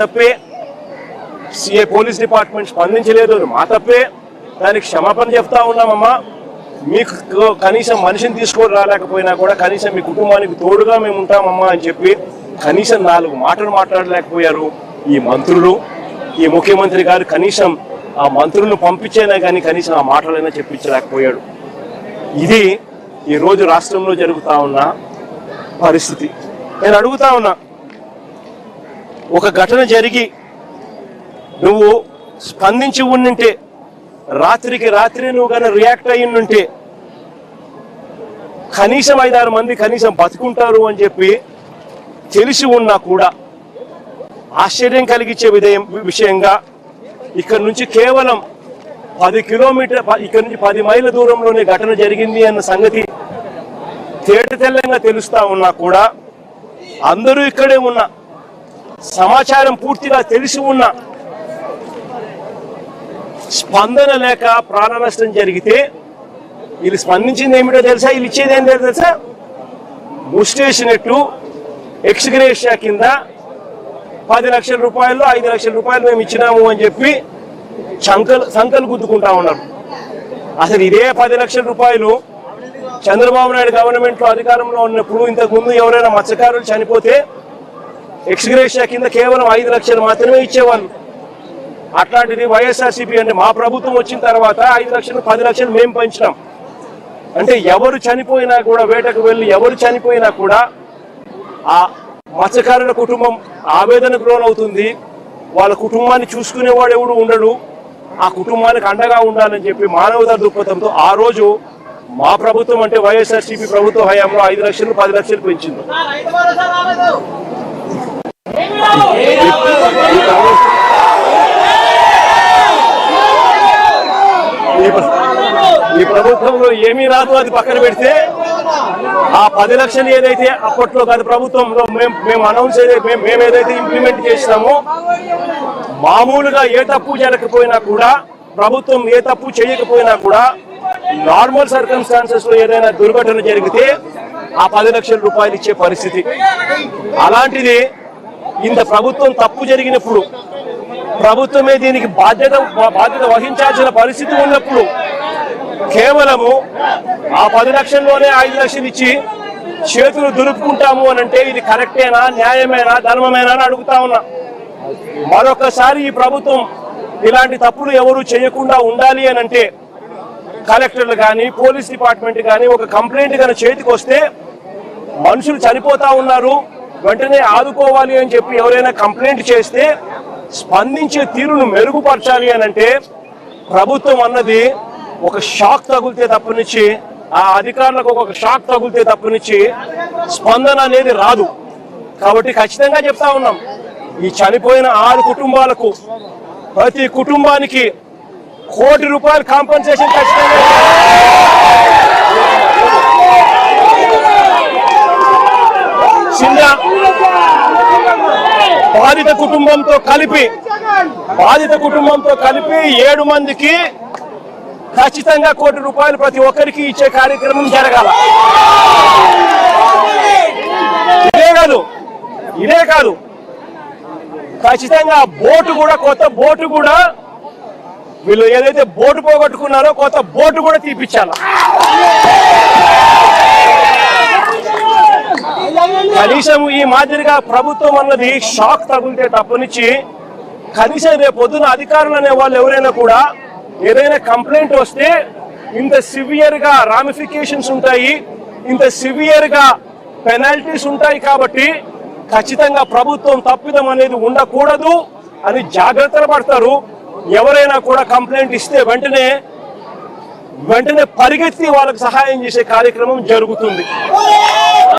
తప్పే, CA police department స్పందించలేదు, మా తప్పే. దానికి క్షమాపణ చెప్తా ఉన్నామమ్మా. మీకు కనీసం మనిషిని తీసుకొని రాలేకపోయినా కూడా కనీసం మీ కుటుంబానికి తోడుగా మేము ఉంటామమ్మా అని చెప్పి కనీసం 4 మాటలు మాట్లాడలేకపోయారు ఈ మంత్రులు. ఈ ముఖ్యమంత్రి గారు కనీసం ఆ మంత్రులను పంపించేనా కానీ కనీసం ఆ మాటలైనా చెప్పించలేకపోయాడు. ఇది ఈరోజు రాష్ట్రంలో జరుగుతా ఉన్న పరిస్థితి. నేను అడుగుతా ఉన్నా, ఒక ఘటన జరిగి నువ్వు స్పందించి ఉండింటే, రాత్రికి రాత్రి నువ్వు కానీ రియాక్ట్ అయ్యిండుంటే కనీసం 5-6 మంది కనీసం బతుకుంటారు అని చెప్పి తెలిసి ఉన్నా కూడా ఆశ్చర్యం కలిగించే విషయంగా ఇక్కడ నుంచి కేవలం 10 కిలోమీటర్ ఇక్కడ నుంచి 10 మైళ్ళ దూరంలోనే ఘటన జరిగింది అన్న సంగతి తేటతెల్లంగా తెలుస్తా ఉన్నా కూడా అందరూ ఇక్కడే ఉన్న సమాచారం పూర్తిగా తెలిసి ఉన్న స్పందన లేక ప్రాణ నష్టం జరిగితే వీళ్ళు స్పందించింది ఏమిటో తెలుసా? వీళ్ళు ఇచ్చేది ఏం తెలుసా? ముస్టేసినట్టు ఎక్స్గ్రేషియా కింద 10 లక్షల రూపాయలు 5 లక్షల రూపాయలు మేము ఇచ్చినాము అని చెప్పి సంకలు గుద్దుకుంటా ఉన్నారు. అసలు ఇదే 10 లక్షల రూపాయలు చంద్రబాబు నాయుడు గవర్నమెంట్ లో అధికారంలో ఉన్నప్పుడు ఇంతకుముందు ఎవరైనా మత్స్యకారులు చనిపోతే ఎక్స్గ్రేషియా కింద కేవలం 5 లక్షలు మాత్రమే ఇచ్చేవాళ్ళు. అట్లాంటిది వైఎస్ఆర్సీపీ అంటే మా ప్రభుత్వం వచ్చిన తర్వాత 5 లక్షలు 10 లక్షలు మేము పెంచినాం. అంటే ఎవరు చనిపోయినా కూడా, వేటకు వెళ్ళి ఎవరు చనిపోయినా కూడా ఆ మత్స్యకారుల కుటుంబం ఆవేదనకు లోనవుతుంది. వాళ్ళ కుటుంబాన్ని చూసుకునేవాడు ఎవడు ఉండడు. ఆ కుటుంబానికి అండగా ఉండాలని చెప్పి మానవతా దృక్పథంతో ఆ రోజు మా ప్రభుత్వం అంటే వైఎస్ఆర్సీపీ ప్రభుత్వ హయాంలో 5 లక్షలు 10 లక్షలు పెంచింది. ఈ ప్రభుత్వంలో ఏమీ రాదు, అది పక్కన పెడితే ఆ 10 లక్షలు ఏదైతే అప్పట్లో గత ప్రభుత్వంలో మేము అనౌన్స్ మేము ఏదైతే ఇంప్లిమెంట్ చేసినామో, మామూలుగా ఏ తప్పు జరగకపోయినా కూడా, ప్రభుత్వం ఏ తప్పు చేయకపోయినా కూడా నార్మల్ సర్కమ్స్టాన్సెస్ లో ఏదైనా దుర్ఘటన జరిగితే ఆ 10 లక్షల రూపాయలు ఇచ్చే పరిస్థితి. అలాంటిది ఇంత ప్రభుత్వం తప్పు జరిగినప్పుడు ప్రభుత్వమే దీనికి బాధ్యత వహించాల్సిన పరిస్థితి ఉన్నప్పుడు కేవలము ఆ 10 లక్షల్లోనే 5 లక్షలు ఇచ్చి చేతులు దులుపుకుంటాము అని అంటే ఇది కరెక్టేనా, న్యాయమేనా, ధర్మమేనా అని అడుగుతా ఉన్నా. మరొకసారి ఈ ప్రభుత్వం ఇలాంటి తప్పులు ఎవరు చేయకుండా ఉండాలి అని అంటే కలెక్టర్లు కానీ పోలీస్ డిపార్ట్మెంట్ కానీ ఒక కంప్లైంట్ కానీ చేతికి వస్తే మనుషులు చనిపోతా ఉన్నారు, వెంటనే ఆదుకోవాలి అని చెప్పి ఎవరైనా కంప్లైంట్ చేస్తే స్పందించే తీరును మెరుగుపరచాలి అని అంటే ప్రభుత్వం అన్నది ఒక షాక్ తగిలితే తప్పనిచ్చి, ఆ అధికారులకు ఒక షాక్ తగిలితే తప్పనిచ్చి స్పందన అనేది రాదు. కాబట్టి ఖచ్చితంగా చెప్తా ఉన్నాం, ఈ చనిపోయిన 6 కుటుంబాలకు ప్రతి కుటుంబానికి ₹1 కోటి కాంపెన్సేషన్ ఖచ్చితంగా. చిన్న బాధిత కుటుంబంతో కలిపి 7 మందికి ఖచ్చితంగా ₹1 కోటి ప్రతి ఒక్కరికి ఇచ్చే కార్యక్రమం జరగాల. ఇదే కాదు ఖచ్చితంగా బోటు కూడా, కొత్త బోటు కూడా, వీళ్ళు ఏదైతే బోటు పోగొట్టుకున్నారో కొత్త బోటు కూడా తీపిచ్చాల. కనీసం ఈ మాదిరిగా ప్రభుత్వం అన్నది షాక్ తగిలితే తప్పనిచ్చి కనీసం రేపు పొద్దున అధికారులు అనే వాళ్ళు ఎవరైనా కూడా ఏదైనా కంప్లైంట్ వస్తే ఇంత సివియర్ గా రామిఫికేషన్స్ ఉంటాయి, ఇంత సివియర్ గా పెనాల్టీస్ ఉంటాయి. కాబట్టి ఖచ్చితంగా ప్రభుత్వం తప్పిదం అనేది ఉండకూడదు అని జాగ్రత్తలు పడతారు. ఎవరైనా కూడా కంప్లైంట్ ఇస్తే వెంటనే పరిగెత్తి వాళ్ళకి సహాయం చేసే కార్యక్రమం జరుగుతుంది.